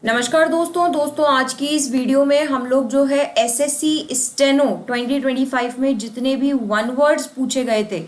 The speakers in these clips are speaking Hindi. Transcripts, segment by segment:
नमस्कार दोस्तों आज की इस वीडियो में हम लोग जो है एसएससी स्टेनो 2025 में जितने भी वन वर्ड्स पूछे गए थे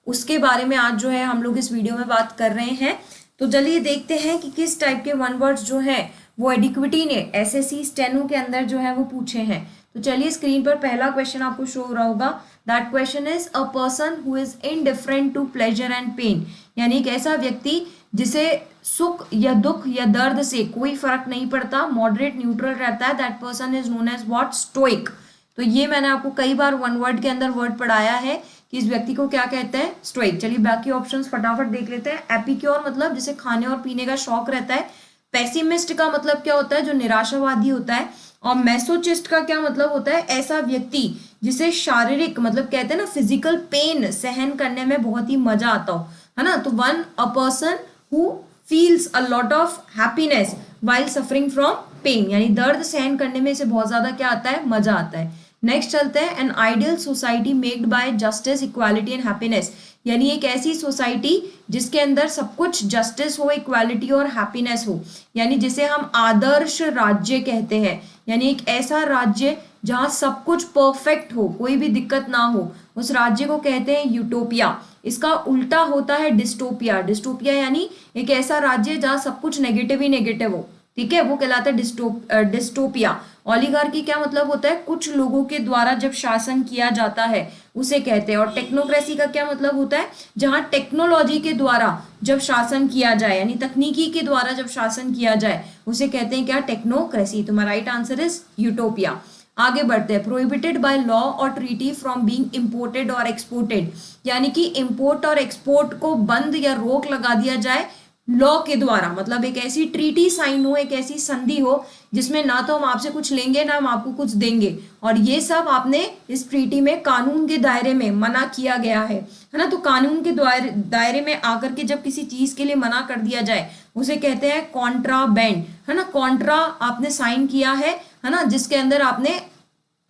उसके बारे में आज जो है हम लोग इस वीडियो में बात कर रहे हैं। तो चलिए देखते हैं कि किस टाइप के वन वर्ड्स जो हैं वो एडिक्विटी ने एसएससी स्टेनो के अंदर जो है वो पूछे हैं। तो चलिए स्क्रीन पर पहला क्वेश्चन आपको शो हो रहा होगा। That question is a person who is indifferent to pleasure and pain, यानी एक ऐसा व्यक्ति जिसे सुख या दुख या दर्द से कोई फर्क नहीं पड़ता, मॉडरेट न्यूट्रल रहता है। That person is known as what? Stoic. तो ये मैंने आपको कई बार वन वर्ड के अंदर वर्ड पढ़ाया है कि इस व्यक्ति को क्या कहते हैं, स्टोइक। चलिए बाकी ऑप्शंस फटाफट देख लेते हैं। एपिक्योर मतलब जिसे खाने और पीने का शौक रहता है। पेसिमिस्ट का मतलब क्या होता है? जो निराशावादी होता है। और मैसोचिस्ट का क्या मतलब होता है? ऐसा व्यक्ति जिसे शारीरिक मतलब कहते हैं ना फिजिकल पेन सहन करने में बहुत ही मजा आता हो, है ना। तो a person who feels a lot of happiness while suffering from pain, यानी दर्द सहन करने में इसे बहुत ज्यादा क्या आता है? मजा आता है। नेक्स्ट चलते हैं। An ideal society made by justice equality and happiness, यानी एक ऐसी सोसाइटी जिसके अंदर सब कुछ जस्टिस हो, इक्वालिटी और हैप्पीनेस हो, यानी जिसे हम आदर्श राज्य कहते हैं। यानी एक ऐसा राज्य जहां सब कुछ परफेक्ट हो, कोई भी दिक्कत ना हो, उस राज्य को कहते हैं यूटोपिया। इसका उल्टा होता है डिस्टोपिया। डिस्टोपिया यानी एक ऐसा राज्य जहां सब कुछ नेगेटिव ही नेगेटिव हो, ठीक है, वो कहलाता है डिस्टोपिया। ओलिगार्की क्या मतलब होता है? कुछ लोगों के द्वारा जब शासन किया जाता है उसे कहते हैं। और टेक्नोक्रेसी का क्या मतलब होता है? जहां टेक्नोलॉजी के द्वारा जब शासन किया जाए, यानी तकनीकी के द्वारा जब शासन किया जाए उसे कहते हैं क्या? टेक्नोक्रेसी। तो राइट आंसर इज यूटोपिया। आगे बढ़ते हैं। प्रोहिबिटेड बाय लॉ और ट्रीटी फ्रॉम बीइंग इंपोर्टेड और एक्सपोर्टेड, यानी कि इंपोर्ट और एक्सपोर्ट को बंद या रोक लगा दिया जाए लॉ के द्वारा। मतलब एक ऐसी ट्रीटी साइन हो, एक ऐसी संधि हो जिसमें ना तो हम आपसे कुछ लेंगे ना हम आपको कुछ देंगे, और ये सब आपने इस ट्रीटी में कानून के दायरे में मना किया गया है ना। तो कानून के दायरे में आकर के जब किसी चीज के लिए मना कर दिया जाए उसे कहते हैं कॉन्ट्राबैंड, है ना। कॉन्ट्रा आपने साइन किया है ना, जिसके अंदर आपने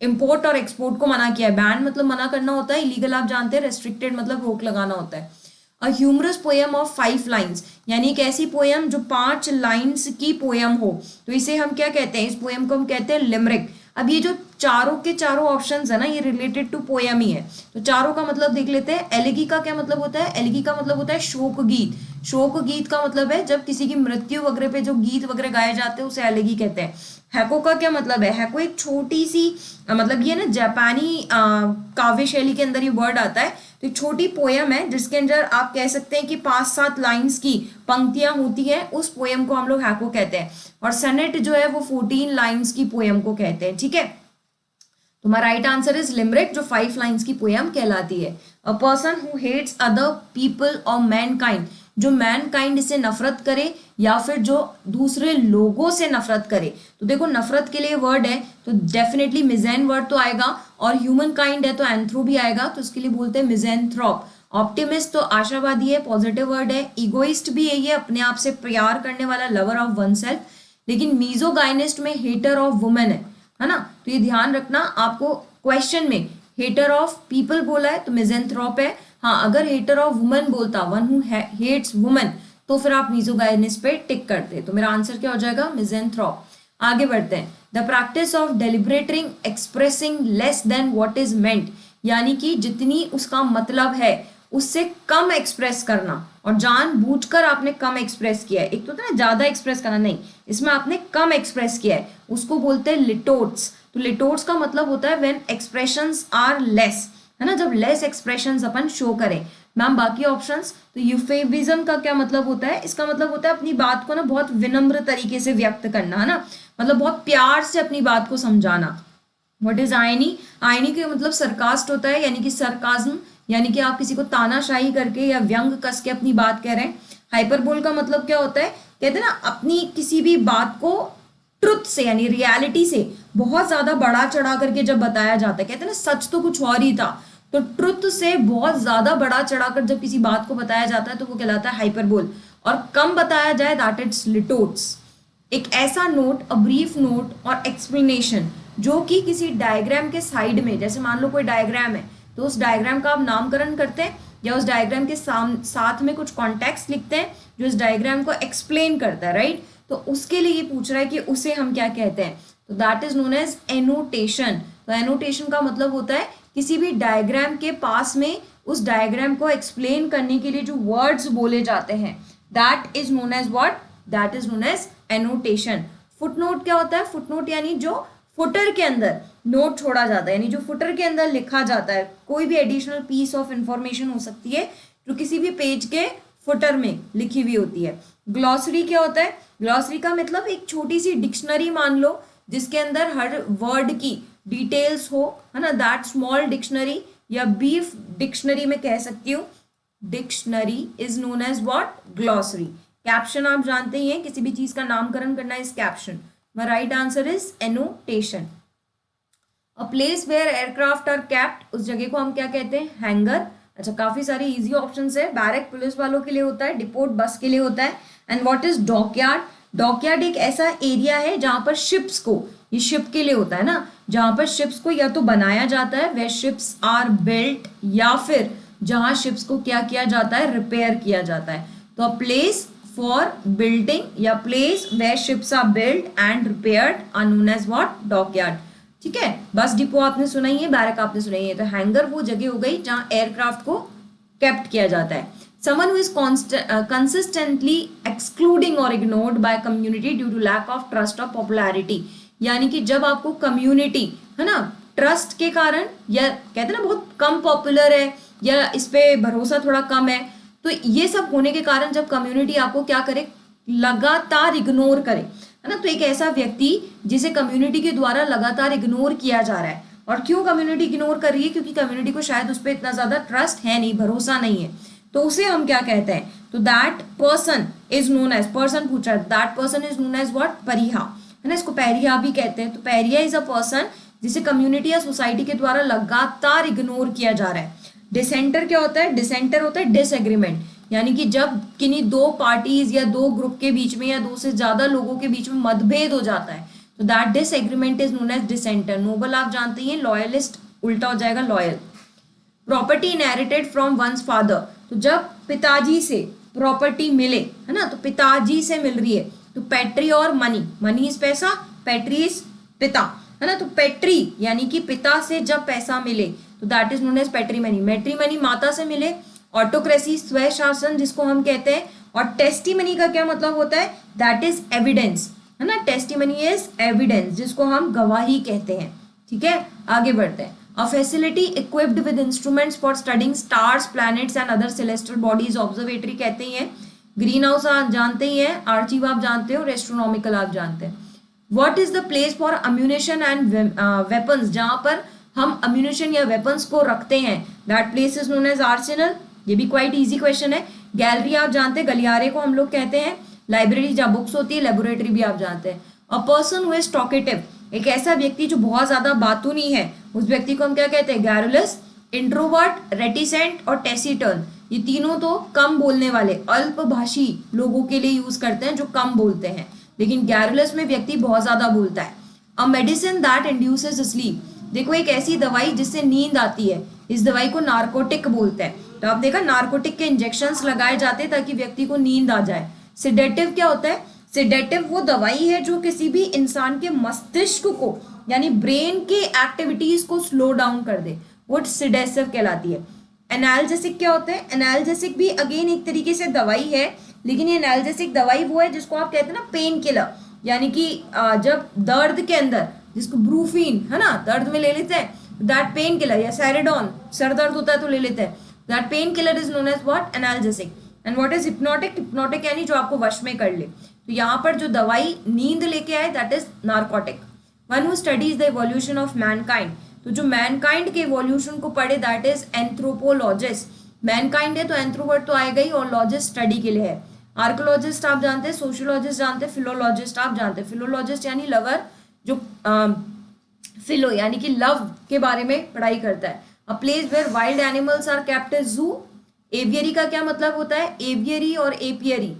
इंपोर्ट और एक्सपोर्ट को मना किया है। बैन मतलब मना करना होता है, इलीगल आप जानते हैं, रेस्ट्रिक्टेड मतलब रोक लगाना होता है। अ ह्यूमरस पोएम ऑफ 5 लाइन्स, यानी एक ऐसी पोएम जो 5 लाइन्स की पोएम हो, तो इसे हम क्या कहते हैं? इस पोएम को हम कहते हैं लिमरिक। अब ये जो चारों के चारों ऑप्शंस है ना, ये रिलेटेड टू पोएम ही है। तो चारों का मतलब देख लेते हैं। एलिगी का क्या मतलब होता है? एलिगी का मतलब होता है शोक गीत। शोक गीत का मतलब है जब किसी की मृत्यु वगैरह पे जो गीत वगैरह गाए जाते हैं उसे एलिगी कहते हैं। हैको का क्या मतलब है? हैको एक छोटी सी मतलब ये ना जापानी काव्य शैली के अंदर ये वर्ड आता है। तो एक छोटी पोयम है जिसके अंदर आप कह सकते हैं कि 5-7 लाइंस की पंक्तियां होती है, उस पोयम को हम लोग हैको कहते हैं। और सनेट जो है वो 14 लाइंस की पोयम को कहते हैं, ठीक है। तुम्हारा राइट आंसर इज लिमरिक, जो 5 लाइंस की पोयम कहलाती है। A person who hates other people और मैनकाइंड, जो मैनकाइंड से नफरत करे या फिर जो दूसरे लोगों से नफरत करे। तो देखो नफरत के लिए वर्ड है तो डेफिनेटली मिजेन वर्ड तो आएगा, और ह्यूमन काइंड है तो एंथ्रो भी आएगा, तो इसके लिए बोलते हैं मिजेंथ्रोप। ऑप्टिमिस्ट तो आशावादी है, पॉजिटिव वर्ड है। इगोइस्ट भी है, ये अपने आप से प्यार करने वाला, लवर ऑफ वन सेल्फ। लेकिन मीजोगाइनिस्ट में हेटर ऑफ वुमेन है ना। तो ये ध्यान रखना, आपको क्वेश्चन में हेटर ऑफ पीपल बोला है तो मिजेंथ्रोप है। हाँ, अगर हेटर ऑफ वुमेन बोलता, वन हु हेट्स वुमेन, तो फिर आप मिजोगाइनिस्ट पे टिक करते। तो मेरा आंसर क्या हो जाएगा? मिजेंथ्रोप। आगे बढ़ते हैं। The practice of deliberating expressing less than what is meant, यानी कि जितनी उसका मतलब है उससे कम एक्सप्रेस करना, और जानबूझकर आपने कम एक्सप्रेस किया है। एक तो होता है ना ज्यादा एक्सप्रेस करना, नहीं, इसमें आपने कम एक्सप्रेस किया है, उसको बोलते हैं लिटोट्स। तो लिटोट्स का मतलब होता है व्हेन एक्सप्रेशंस आर लेस, है ना, जब लेस एक्सप्रेशंस अपन शो करें। मैम बाकी ऑप्शंस, तो यूफेमिज्म का क्या मतलब होता है? इसका मतलब होता है अपनी बात को ना बहुत विनम्र तरीके से व्यक्त करना, है ना, मतलब बहुत प्यार से अपनी बात को समझाना। What is आयनी? आयनी का मतलब सरकास्ट होता है, यानी कि सरकाज्म, यानी कि आप किसी को तानाशाही करके या व्यंग कस के अपनी बात कह रहे हैं। हाइपरबोल का मतलब क्या होता है? कहते हैं ना अपनी किसी भी बात को ट्रुथ से यानी रियलिटी से बहुत ज्यादा बढ़ा चढ़ा करके जब बताया जाता है, कहते हैं ना सच तो कुछ और ही था, तो ट्रुथ से बहुत ज्यादा बढ़ा चढ़ाकर जब किसी बात को बताया जाता है तो वो कहलाता है हाइपरबोल। और कम बताया जाए दैट इट्स लिटोट्स। एक ऐसा नोट, अ ब्रीफ नोट और एक्सप्लेनेशन जो कि किसी डायग्राम के साइड में, जैसे मान लो कोई डायग्राम है तो उस डायग्राम का आप नामकरण करते हैं या उस डायग्राम के साथ में कुछ कॉन्टेक्स्ट लिखते हैं जो इस डायग्राम को एक्सप्लेन करता है, राइट। तो तो उसके लिए ये पूछ रहा है कि उसे हम क्या कहते हैं, तो that is known as annotation. तो एनोटेशन का मतलब होता है किसी भी डायग्राम के पास में उस डायग्राम को एक्सप्लेन करने के लिए जो वर्ड्स बोले जाते हैं, that is known as what, that is known as annotation. Footnote क्या होता है, फुटनोट यानी जो फुटर के अंदर नोट छोड़ा जाता है, यानी जो फुटर के अंदर लिखा जाता है, कोई भी एडिशनल पीस ऑफ इंफॉर्मेशन हो सकती है जो किसी भी पेज के फुटर में लिखी हुई होती है। ग्लॉसरी क्या होता है, ग्लॉसरी का मतलब एक छोटी सी डिक्शनरी मान लो जिसके अंदर हर वर्ड की डिटेल्स हो, है ना, दैट स्मॉल डिक्शनरी या बीफ डिक्शनरी में कह सकती हूँ, dictionary is known as what, glossary. Caption आप जानते ही हैं, किसी भी चीज का नामकरण करना is caption. My right answer is annotation. A place where aircraft are kept, उस जगह को हम क्या कहते हैं, हैंगर। अच्छा, काफी सारे इजी ऑप्शंस है। बैरक पुलिस वालों के लिए होता है, डिपोट बस के लिए होता है। And what is dockyard, dockyard एक ऐसा एरिया है जहां पर शिप्स को, ये शिप के लिए होता है ना, जहां पर शिप्स को या तो बनाया जाता है, वे शिप्स आर बिल्ट, या फिर जहां शिप्स को क्या किया जाता है, रिपेयर किया जाता है। तो अ प्लेस फॉर बिल्डिंग या place where ships are built and repaired are known as what, dockyard. ठीक है, बस डिपो आपने सुना ही है, बैरक आपने सुना ही है। तो हैंगर वो जगह हो गई जहां एयरक्राफ्ट को केप्ट किया जाता है। someone who is consistently excluding or ignored by community due to lack of trust or popularity, यानी कि जब आपको कम्युनिटी, है ना, ट्रस्ट के कारण, या कहते हैं ना बहुत कम पॉपुलर है या इस पे भरोसा थोड़ा कम है, तो ये सब होने के कारण जब कम्युनिटी आपको क्या करे, लगातार इग्नोर करे, है ना, तो एक ऐसा व्यक्ति जिसे कम्युनिटी के द्वारा लगातार इग्नोर किया जा रहा है। और क्यों कम्युनिटी इग्नोर कर रही है, क्योंकि कम्युनिटी को शायद उस पर इतना ज्यादा ट्रस्ट है नहीं, भरोसा नहीं है, तो उसे हम क्या कहते हैं, तो that person is known as, person पूछा है, that person is known as what, pariah, है ना, इसको पैरिया भी कहते हैं। तो पैरिया इज अ पर्सन जिसे कम्युनिटी या सोसाइटी के द्वारा लगातार इग्नोर किया जा रहा है। डिसेंटर क्या होता है, डिसेंटर होता है डिसएग्रीमेंट, यानी कि जब किन्हीं दो पार्टीज या दो ग्रुप के बीच में या दो से ज्यादा लोगों के बीच में मतभेद हो जाता है, तो that disagreement is known as dissenter. Noble आप जानते हैं, लॉयलिस्ट उल्टा हो जाएगा loyal. Property inherited from one's father, तो जब पिताजी से प्रॉपर्टी मिले, है ना, तो पिताजी से मिल रही है, तो पैट्री और मनी, मनी इज पैसा, पैट्री इज पिता, है ना, तो पैट्री यानी कि पिता से जब पैसा मिले तो दैट इज नोन एज पैट्रीमनी। मैट्रीमनी माता से मिले, ऑटोक्रेसी स्वशासन जिसको हम कहते हैं, और टेस्टिमनी का क्या मतलब होता है, दैट इज एविडेंस, है ना, टेस्टिमनी इज एविडेंस जिसको हम गवाही कहते हैं। ठीक है, आगे बढ़ते हैं। A facility equipped with instruments for studying stars, planets and other celestial bodies, observatory कहते हैं। ग्रीन हाउस आप जानते ही हैं, आर्चीव आप जानते हो, एस्ट्रोनॉमिकल आप जानते हैं। What is the place for ammunition and weapons, जहां पर हम अम्यूनेशन या वेपन्स को रखते हैं, that place is known as arsenal. ये भी क्वाइट इजी क्वेश्चन है। गैलरी आप जानते हैं, गलियारे को हम लोग कहते हैं। लाइब्रेरी जहाँ बुक्स होती है, लेबोरेटरी भी आप जानते हैं। A person who is talkative, एक ऐसा व्यक्ति जो बहुत ज्यादा बातूनी है, उस व्यक्ति को हम क्या कहते हैं, गैरुलस। इंट्रोवर्ट, रेटिसेंट और टेसिटर्न, ये तीनों तो कम बोलने वाले अल्पभाषी लोगों के लिए यूज करते हैं जो कम बोलते हैं, लेकिन गैरुलस में व्यक्ति बहुत ज्यादा बोलता है। A medicine that induces sleep, देखो एक ऐसी दवाई जिससे नींद आती है, इस दवाई को नार्कोटिक बोलते हैं। तो आप देखा, नार्कोटिक के इंजेक्शंस लगाए जाते हैं ताकि व्यक्ति को नींद आ जाए। सिडेटिव क्या होता है, सिडेटिव वो दवाई है जो किसी भी इंसान के मस्तिष्क को, यानी ब्रेन के एक्टिविटीज को स्लो डाउन कर दे, वो सिडेसिव कहलाती है। एनाल्जेसिक क्या होता है, एनाल्जेसिक भी अगेन एक तरीके से दवाई है, लेकिन ये एनाल्जेसिक दवाई वो है जिसको आप कहते हैं ना पेन किलर, यानी कि जब दर्द के अंदर, जिसको ब्रूफीन, है ना, दर्द में ले लेते हैं, दैट पेन किलर, या सैरिडोन सर दर्द होता है तो ले लेते हैं, that painkiller is known as what, analgesic. And what is hypnotic, hypnotic यानी जो आपको वश में कर ले। तो यहाँ पर जो दवाई नींद लेके आए that is narcotic. One who studies the evolution of Mankind, तो जो मैनकाइंड के इवोल्यूशन को पढ़े दैट इज एंथ्रोपोलॉजिस्ट। मैनकाइंड है तो एंथ्रोवर्ड तो आएगा ही, और लॉजिस्ट स्टडी के लिए है। आर्कोलॉजिस्ट आप जानते हैं, सोशियोलॉजिस्ट जानते हैं, फिलोलॉजिस्ट आप जानते हैं। फिलोलॉजिस्ट यानी लवर, जो फिलो यानी कि लव के बारे में पढ़ाई करता है। A place where wild animals are kept is zoo. Aviary का क्या मतलब होता है, एवियरी और एपियरी।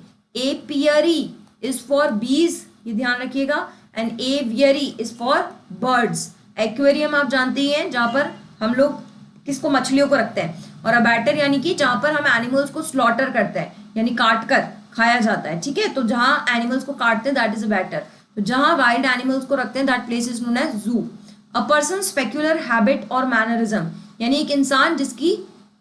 एपियरी इज फॉर बीज, ये ध्यान रखिएगा, and aviary is for birds. Aquarium आप जानते ही हैं, जहां पर हम लोग किसको, मछलियों को रखते हैं। और अबैटर यानी कि जहां पर हम एनिमल्स को स्लॉटर करते हैं, यानी काट कर खाया जाता है, ठीक है। तो जहाँ एनिमल्स को काटते हैं दैट इज बेटर, तो जहाँ वाइल्ड एनिमल्स को रखते हैं that place is known as zoo. A person specular habit और मैनरिज्म, यानी एक इंसान जिसकी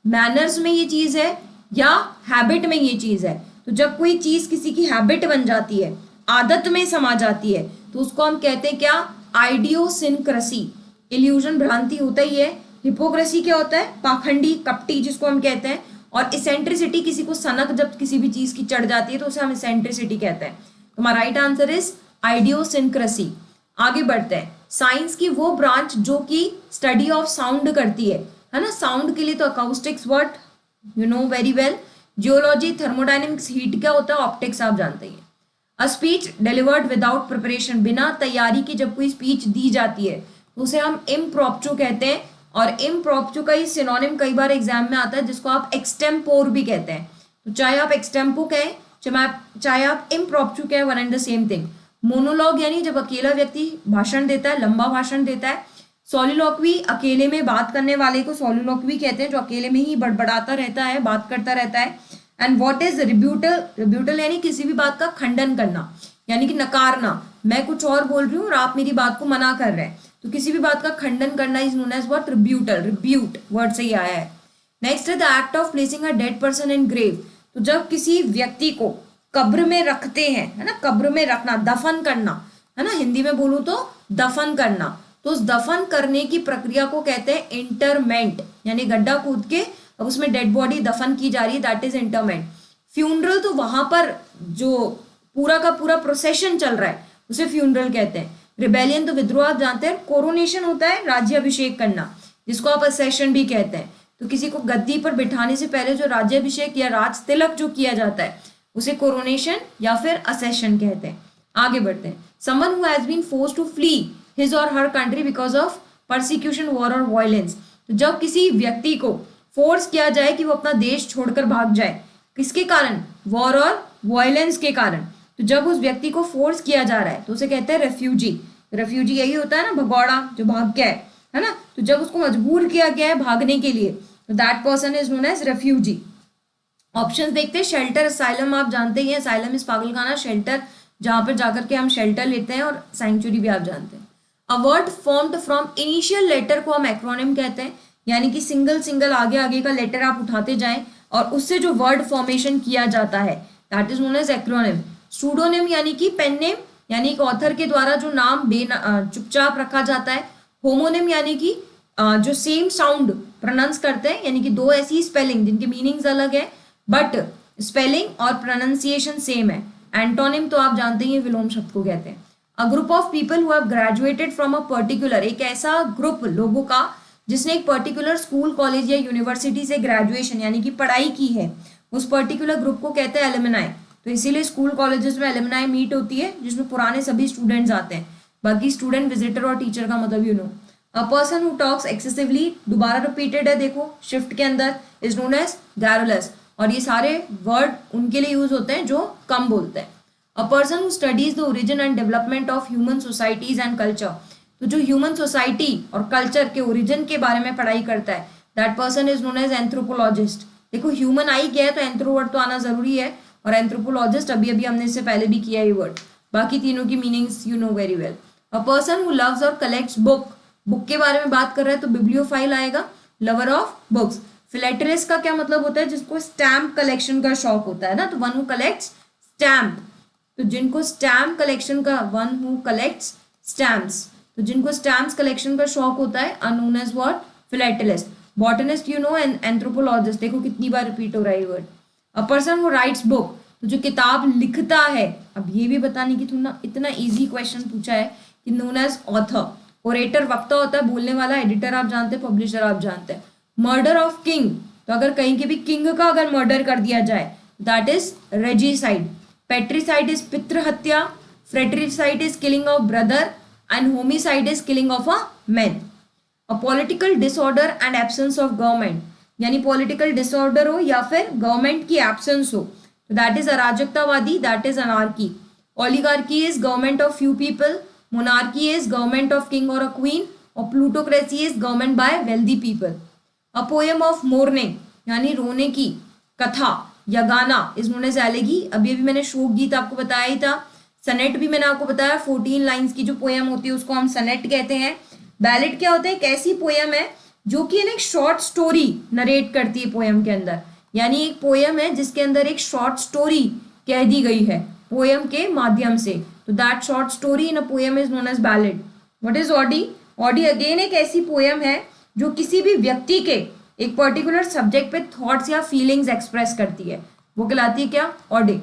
मैनर्स में ये चीज है या हैबिट में ये चीज है। तो जब कोई चीज किसी की हैबिट बन जाती है, आदत में समा जाती है, तो उसको हम कहते हैं क्या, आइडियोसिनक्रसी। इल्यूजन भ्रांति होता ही है। हिपोक्रेसी क्या होता है, पाखंडी कपटी जिसको हम कहते हैं। और इसेंट्रिसिटी, किसी को सनक जब किसी भी चीज की चढ़ जाती है तो उसे हम इसेंट्रिसिटी कहते हैं। तो हमारा राइट आंसर इज आइडियोसिनक्रसी। आगे बढ़ते हैं, साइंस की वो ब्रांच जो कि स्टडी ऑफ साउंड करती है ना। साउंड के लिए तो acoustics what you know very well. Geology, thermodynamics, heat क्या होता है, ऑप्टिक्स आप जानते हैं। A speech delivered without preparation, बिना तैयारी के जब कोई स्पीच दी जाती है तो उसे हम इम्प्रॉप्चो कहते हैं। और इम्प्रॉप्चो का ही सिनोनिम कई बार एग्जाम में आता है जिसको आप एक्सटेम्पोर भी कहते हैं। तो चाहे आप एक्सटेम्पो कहें चाहे आप इम्प्रॉप्चो कहें, one and the same thing. Monologue यानी जब अकेला व्यक्ति भाषण देता है, लंबा भाषण देता है। सॉलिलॉक्वी, अकेले में बात करने वाले को सॉलिलॉक्वी कहते हैं, जो अकेले में ही बड़बड़ाता रहता है, बात करता रहता है। एंड व्हाट इज रिब्यूटल, रिब्यूटल यानी किसी भी बात का खंडन करना, यानी कि नकारना। मैं कुछ और बोल रही हूँ और आप मेरी बात को मना कर रहे हैं, तो किसी भी बात का खंडन करना is known as what, rebuttal. Rebut word से ही आया है। नेक्स्ट है the act of placing a dead person in grave. तो जब किसी व्यक्ति को कब्र में रखते हैं, है ना, कब्र में रखना, दफन करना, है ना, हिंदी में बोलूं तो दफन करना। तो उस दफन करने की प्रक्रिया को कहते हैं इंटरमेंट, यानी गड्ढा खोद के अब उसमें डेड बॉडी दफन की जा रही है, दैट इज इंटरमेंट। फ्यूनरल, तो वहां पर जो पूरा का पूरा प्रोसेशन चल रहा है उसे फ्यूनरल कहते हैं। रिबेलियन तो विद्रोह आप जानते हैं। कोरोनेशन होता है राज्याभिषेक करना, जिसको आप असेशन भी कहते हैं। तो किसी को गद्दी पर बिठाने से पहले जो राज्याभिषेक या राज तिलक जो किया जाता है उसे कोरोनेशन या फिर असेशन कहते हैं। आगे बढ़ते हैं, someone who has been forced to flee his or her country because of persecution, war or violence. तो जब किसी व्यक्ति को फोर्स किया जाए कि वो अपना देश छोड़कर भाग जाए, किसके कारण, वॉर और वायलेंस के कारण। तो जब उस व्यक्ति को फोर्स किया जा रहा है तो उसे कहते हैं रेफ्यूजी। रेफ्यूजी यही होता है ना, भगौड़ा जो भाग गया है ना। तो जब उसको मजबूर किया गया है भागने के लिए तो that person is known as refugee. Options देखते हैं, शेल्टर, असाइलम आप जानते ही हैं, असाइलम इज पागलखाना, शेल्टर जहां पर जाकर के हम शेल्टर लेते हैं, और सैंक्चुरी भी आप जानते हैं। A word formed from initial letter को हम एक्रोनिम कहते हैं, यानी कि सिंगल सिंगल आगे आगे का लेटर आप उठाते जाएं और उससे जो वर्ड फॉर्मेशन किया जाता है that is known as acronym. Pseudonym यानी कि पेन नेम, यानी एक ऑथर के द्वारा जो नाम चुपचाप रखा जाता है। होमोनिम यानी कि जो सेम साउंड प्रोनाउंस करते हैं, यानी कि दो ऐसी स्पेलिंग जिनके मीनिंग्स अलग है बट स्पेलिंग और प्रोनाउंसिएशन सेम है। एंटोनिम तो आप जानते ही विलोम शब्द को कहते हैं। A group of people who have graduated from a particular, एक ऐसा ग्रुप लोगों का जिसने एक पर्टिकुलर स्कूल, कॉलेज या यूनिवर्सिटी से ग्रेजुएशन यानी कि पढ़ाई की है, उस पर्टिकुलर ग्रुप को कहते हैं एलुमनाई। तो इसीलिए स्कूल कॉलेजेस में एलुमनाई मीट होती है जिसमें पुराने सभी स्टूडेंट्स आते हैं। बाकी स्टूडेंट, विजिटर और टीचर का मतलब you know. A person who talks excessively, दोबारा रिपीटेड है देखो शिफ्ट के अंदर, इज नोन एज गैरुलस। और ये सारे वर्ड उनके लिए यूज होते हैं जो कम बोलते हैं। A person who studies the origin and development of human societies and culture. तो जो ह्यूमन सोसाइटी और कल्चर के ओरिजिन के बारे में पढ़ाई करता है that person is known as anthropologist. देखो ह्यूमन आई गया है तो एंथ्रो वर्ड तो आना जरूरी है, और एंथ्रोपोलॉजिस्ट अभी अभी हमने इससे पहले भी किया ये वर्ड। बाकी तीनों की meanings you know very well. A person who loves और कलेक्ट्स बुक, बुक के बारे में बात कर रहा है तो बिब्लियोफाइल आएगा, लवर ऑफ बुक्स। फिलेटरिस्ट का क्या मतलब होता है, जिसको स्टैम्प कलेक्शन का शौक होता है ना, तो वन हु कलेक्ट्स स्टैम्प। तो जिनको स्टैम्प कलेक्शन का, वन हु कलेक्ट्स स्टैम्प्स, तो जिनको स्टैम्प्स कलेक्शन का शौक होता है are known as what, philatelist. Botanist you know, and anthropologist, देखो कितनी बार रिपीट हो रहा है ये word. A person who writes book, तो जो किताब लिखता है। अब ये भी बताने की थोड़ा इतना इजी क्वेश्चन पूछा है कि नोन एज ऑथर। ओरेटर वक्ता होता है, बोलने वाला। एडिटर आप जानते हैं, पब्लिशर आप जानते हैं। मर्डर ऑफ किंग, तो अगर कहीं के भी किंग का अगर मर्डर कर दिया जाए that is regicide. Patricide is पितृ हत्या, fratricide is killing of brother, and homicide is killing of a man. A political disorder and absence of government, यानी पॉलिटिकल डिसऑर्डर हो या फिर गवर्नमेंट की एब्सेंस हो, तो दैट इज अराजकतावादी, that is anarchy. Oligarchy is government of few people, monarchy is government of king or a queen, और plutocracy is government by wealthy people. A poem of mourning, यानी रोने की कथा, यगाना इज नोन एज एलेगी। अभी अभी मैंने शोक गीत आपको बताया ही था। सनेट भी मैंने आपको बताया, 14 लाइंस की जो पोयम होती है उसको हम सनेट कहते हैं। बैलेड क्या होता है? एक ऐसी पोयम है जो कि एक शॉर्ट स्टोरी नरेट करती है पोयम के अंदर, यानी एक पोयम है जिसके अंदर एक शॉर्ट स्टोरी कह दी गई है पोयम के माध्यम से, तो that short story in a poem is known as ballad. What is ode? Ode again एक ऐसी पोयम है जो किसी भी व्यक्ति के एक पर्टिकुलर सब्जेक्ट पे थॉट्स या फीलिंग्स एक्सप्रेस करती है, वो कहलाती है क्या? Audi.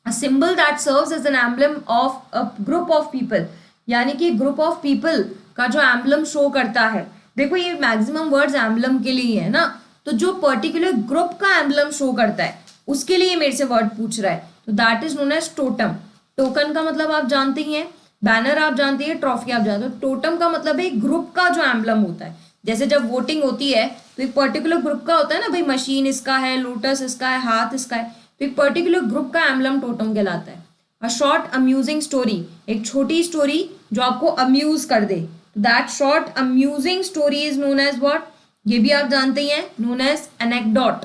A symbol that serves as an emblem of a group of people, यानी कि ग्रुप ऑफ पीपल का जो एम्बलम शो करता है। देखो ये मैक्सिमम वर्ड्स एम्बलम के लिए है ना, तो जो पर्टिकुलर ग्रुप का एम्बलम शो करता है उसके लिए मेरे से वर्ड पूछ रहा है, तो that is known as totem. Token का मतलब आप जानते ही हैं, बैनर आप जानते हैं, ट्रॉफी आप जानते हो। टोटम का मतलब है ग्रुप का जो एम्बलम होता है। जैसे जब वोटिंग होती है तो एक पर्टिकुलर ग्रुप का होता है ना, भाई मशीन इसका है, लोटस इसका है, हाथ इसका है, तो एक पर्टिकुलर ग्रुप का एम्बलम टोटम कहलाता है। अ शॉर्ट अम्यूजिंग स्टोरी, एक छोटी स्टोरी जो आपको अम्यूज कर दे, that short amusing story is known as what? ये भी आप जानते ही हैं, नोन एज एनेक्डोट।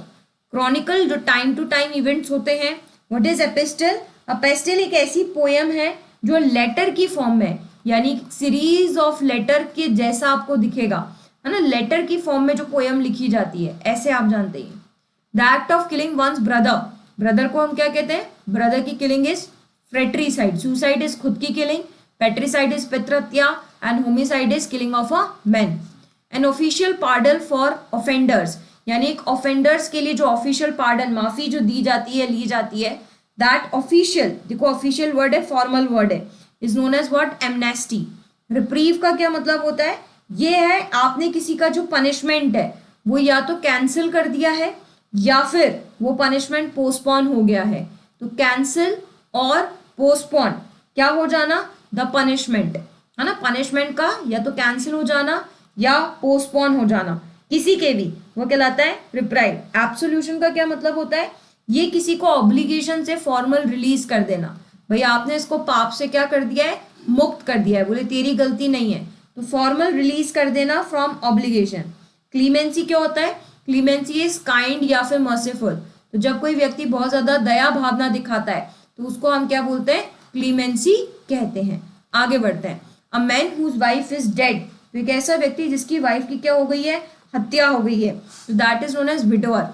क्रॉनिकल जो टाइम टू टाइम इवेंट्स होते हैं। What is epistle? एपिस्टल एक ऐसी पोयम है जो लेटर की फॉर्म में, यानी सीरीज ऑफ लेटर के जैसा आपको दिखेगा, है ना, लेटर की फॉर्म में जो पोयम लिखी जाती है, ऐसे आप जानते हैं। The act of killing one's brother, brother को हम क्या कहते हैं? ब्रदर की killing is fratricide. Suicide is खुद की किलिंग, पेट्रीसाइड इज पितृहत्या, and homicide is killing of a man. An official pardon for offenders, यानी एक ऑफेंडर्स के लिए जो ऑफिशियल पार्डन, माफी जो दी जाती है, ली जाती है, दैट ऑफिशियल, देखो ऑफिशियल वर्ड है, फॉर्मल वर्ड है, is known as what? Amnesty. Reprieve का क्या मतलब होता है? ये है आपने किसी का जो पनिशमेंट है वो या तो कैंसिल कर दिया है या फिर वो पनिशमेंट पोस्टपोन हो गया है। तो कैंसिल और पोस्टपोन, क्या हो जाना? द पनिशमेंट, है ना, पनिशमेंट का या तो कैंसिल हो जाना या पोस्टपोन हो जाना, किसी के भी, वो कहलाता है रिप्राइव। एब्सोल्यूशन का क्या मतलब होता है? ये किसी को ऑब्लिगेशन से फॉर्मल रिलीज कर देना, भाई आपने इसको पाप से क्या कर दिया है? मुक्त कर दिया है, बोले तेरी गलती नहीं है, तो फॉर्मल रिलीज कर देना फ्रॉम ऑब्लिगेशन। क्लीमेंसी क्या होता है? क्लीमेंसी इज काइंड या फिर मर्सीफुल। तो जब कोई व्यक्ति बहुत ज्यादा दया भावना दिखाता है तो उसको हम क्या बोलते हैं? क्लीमेंसी कहते हैं। आगे बढ़ते हैं। A man whose wife is dead, तो एक ऐसा व्यक्ति जिसकी वाइफ की क्या हो गई है? हत्या हो गई है, तो that is known as widower.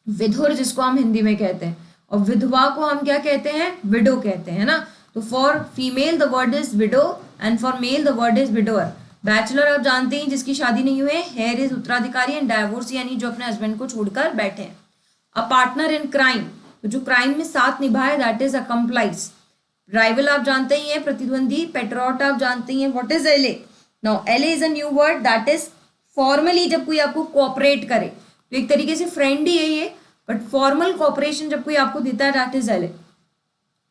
विधुर जिसको हम हिंदी में कहते हैं, और विधवा को हम क्या कहते हैं? विडो कहते हैं ना। तो for female the word is widow and for male the word is widower. Bachelor आप जानते हैं जिसकी शादी नहीं हुई है, हेयर इज उत्तराधिकारी, एंड डाइवोर्स यानी जो अपने हस्बैंड को छोड़कर बैठे हैं। अ पार्टनर इन क्राइम, तो जो क्राइम में साथ निभाए, दैट इज अकम्प्लाइज। राइवल आप जानते ही हैं, प्रतिद्वंदी। पेट्रोट आप जानते ही हैं। व्हाट इज एले? नाउ एले is a new word that is formally जब कोई आपको कोऑपरेट करे, तो एक तरीके से फ्रेंड ही है ये, बट फॉर्मल कोऑपरेशन जब कोई आपको देता है, दैट इज एले।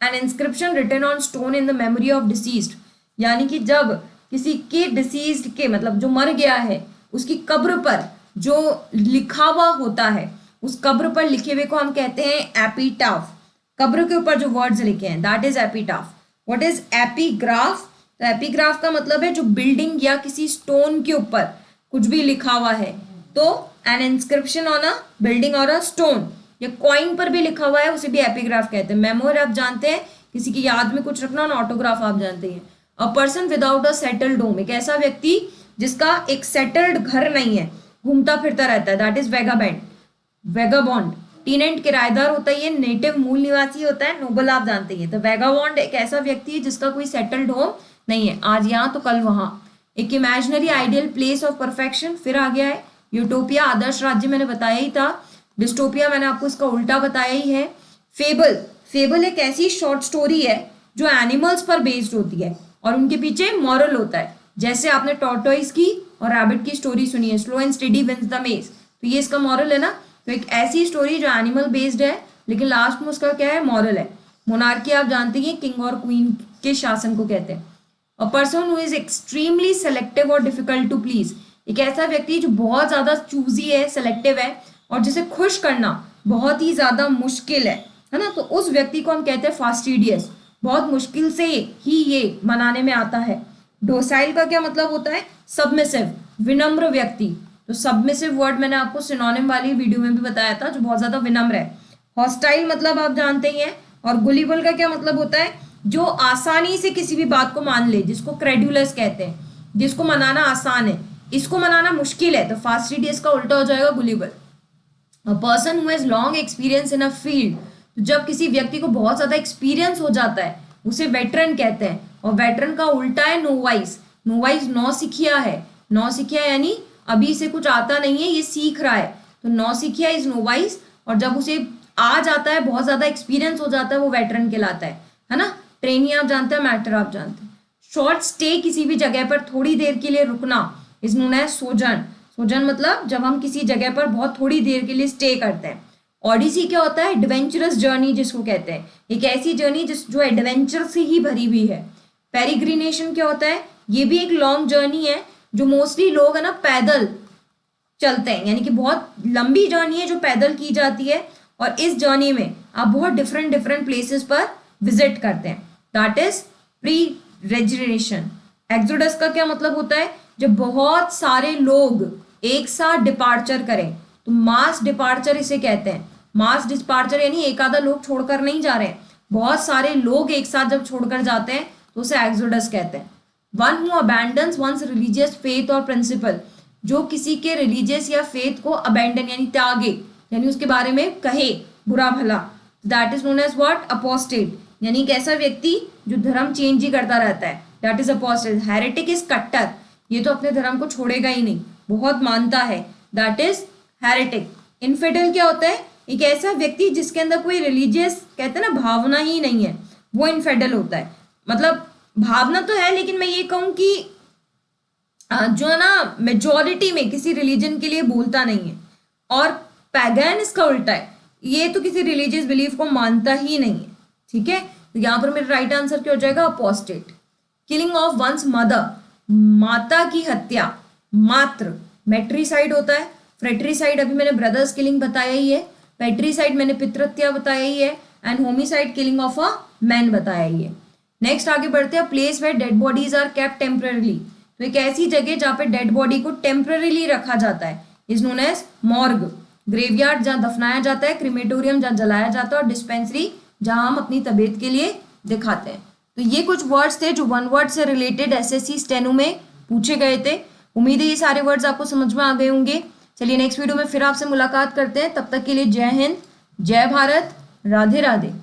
An inscription written on stone in the memory of deceased, यानी कि जब किसी के डिसीज्ड के, मतलब जो मर गया है, उसकी कब्र पर जो लिखा हुआ होता है, उस कब्र पर लिखे हुए को हम कहते हैं एपिटाफ। कब्र के ऊपर जो वर्ड्स लिखे हैं, that is epitaph. What is epigraph? तो एपीग्राफ का मतलब है जो बिल्डिंग या किसी स्टोन के ऊपर कुछ भी लिखा हुआ है, तो N inscription on a building और अ स्टोन या कॉइन पर भी लिखा हुआ है, उसे भी एपीग्राफ कहते हैं। मेमोर आप जानते हैं, किसी की याद में कुछ रखना, और ऑटोग्राफ आप जानते हैं। A person without a settled home, एक ऐसा व्यक्ति जिसका एक सेटल्ड घर नहीं है, घूमता फिरता रहता है, दैट इज वेगाबैंड, वेगाबॉन्ड। टीनेंट किराएदार होता है, ये नेटिव मूल निवासी होता है। नोबल आप जानते हैं। तो वेगाबॉन्ड एक ऐसा व्यक्ति है जिसका कोई सेटल्ड होम नहीं है, आज यहाँ तो कल वहां। एक imaginary ideal place of perfection, फिर आ गया है। यूटोपिया आदर्श राज्य मैंने बताया ही था। डिस्टोपिया मैंने आपको इसका उल्टा बताया ही है। फेबल, फेबल एक ऐसी शॉर्ट स्टोरी है जो एनिमल्स पर बेस्ड होती है और उनके पीछे मॉरल होता है। जैसे आपने टॉर्टोइस की और रैबिट की स्टोरी सुनी है, slow and steady wins the maze, तो ये इसका मॉरल है ना। तो एक ऐसी स्टोरी जो एनिमल बेस्ड है लेकिन लास्ट में उसका क्या है? मॉरल है। मोनार्की आप जानते हैं, किंग और क्वीन के शासन को कहते हैं। A person who is extremely selective और डिफिकल्ट टू प्लीज, एक ऐसा व्यक्ति जो बहुत ज्यादा चूजी है, सेलेक्टिव है, और जिसे खुश करना बहुत ही ज्यादा मुश्किल है ना, तो उस व्यक्ति को हम कहते हैं फास्टिडियस। बहुत मुश्किल से ही ये मनाने में आता है। डोसाइल का क्या मतलब होता है? सबमिसिव, विनम्र व्यक्ति। तो सबमिसिव वर्ड मैंने आपको सिनोनिम वाली वीडियो में भी बताया था, जो बहुत ज्यादा विनम्र है। हॉस्टाइल मतलब आप जानते ही हैं। और गुलिबल का क्या मतलब होता है, जो आसानी से किसी भी बात को मान ले, जिसको क्रेडुलस कहते हैं, जिसको मनाना आसान है, इसको मनाना मुश्किल है, तो फास्टिडियस का उल्टा हो जाएगा गुलिबल। अ person who has long experience in a field, तो जब किसी व्यक्ति को बहुत ज्यादा एक्सपीरियंस हो जाता है उसे वेटरन कहते हैं। और वेटरन का उल्टा है नोवाइस। नोवाइस नौसिखिया है। नौसिखिया यानी अभी इसे कुछ आता नहीं है, ये सीख रहा है, तो नौसिखिया इज नोवाइस। और जब उसे आ जाता है, बहुत ज्यादा एक्सपीरियंस हो जाता है, वो वेटरन कहलाता है ना। ट्रेनी आप जानते हैं, मैटर आप जानते हैं। शॉर्ट स्टे, किसी भी जगह पर थोड़ी देर के लिए रुकना, इज नोन एज सोजन। सोजन मतलब जब हम किसी जगह पर बहुत थोड़ी देर के लिए स्टे करते हैं। ऑडिसी क्या होता है, एडवेंचरस जर्नी जिसको कहते हैं, एक ऐसी जर्नी जो एडवेंचर से ही भरी हुई है। पेरिग्रिनेशन क्या होता है, ये भी एक लॉन्ग जर्नी है, जो मोस्टली लोग है ना पैदल चलते हैं, यानी कि बहुत लंबी जर्नी है जो पैदल की जाती है। और इस जर्नी में आप बहुत डिफरेंट डिफरेंट प्लेसेस पर विजिट करते हैं, that is pre resignation. Exodus का क्या मतलब होता है, जब बहुत सारे लोग एक साथ डिपार्चर करें, तो मास डिपार्चर इसे कहते हैं। मास डिपार्चर यानी एक आधा लोग छोड़कर नहीं जा रहे हैं, बहुत सारे लोग एक साथ जब छोड़कर जाते हैं तो उसे एक्सोडस कहते हैं। One who abandons one's religious faith or principle, जो किसी के रिलीजियस या फेथ को अबैंडन यानी त्यागे, यानी उसके बारे में कहे बुरा भला, that is known as what, apostate. यानी एक ऐसा व्यक्ति जो धर्म चेंज ही करता रहता है, that is apostate. Heretic is कट्टर, ये तो अपने धर्म को छोड़ेगा ही नहीं, बहुत मानता है, दैट इज हेरेटिक। इनफिडल क्या होता है, एक ऐसा व्यक्ति जिसके अंदर कोई रिलीजियस कहते हैं ना भावना ही नहीं है, वो इनफिडल होता है। मतलब भावना तो है, लेकिन मैं ये कहूँ कि जो है ना मेजोरिटी में किसी रिलीजन के लिए बोलता नहीं है। और पैगन इसका उल्टा है, ये तो किसी रिलीजियस बिलीफ को मानता ही नहीं है, ठीक है। तो यहाँ पर मेरा राइट आंसर क्या हो जाएगा, apostate. Killing of one's mother, माता की हत्या, मात्र। मेट्रीसाइड होता है, फ्रेट्रीसाइड अभी मैंने ब्रदर्स किलिंग बताया ही है, पेट्रीसाइड मैंने पितृहत्या बताया ही है, and homicide killing of a man बताया ही है। नेक्स्ट आगे बढ़ते हैं, place where dead bodies are kept temporary, तो एक ऐसी जगह जहाँ पे डेड बॉडी को टेम्पररीली रखा जाता है, is known as morgue. Graveyard जहाँ दफनाया जाता है, क्रीमेटोरियम जहाँ जलाया जाता है, और डिस्पेंसरी जहाँ हम अपनी तबीयत के लिए दिखाते हैं। तो ये कुछ वर्ड्स थे जो वन वर्ड से रिलेटेड एसएससी स्टेनो में पूछे गए थे। उम्मीद है ये सारे वर्ड्स आपको समझ में आ गए होंगे। चलिए नेक्स्ट वीडियो में फिर आपसे मुलाकात करते हैं, तब तक के लिए जय हिंद, जय भारत, राधे राधे।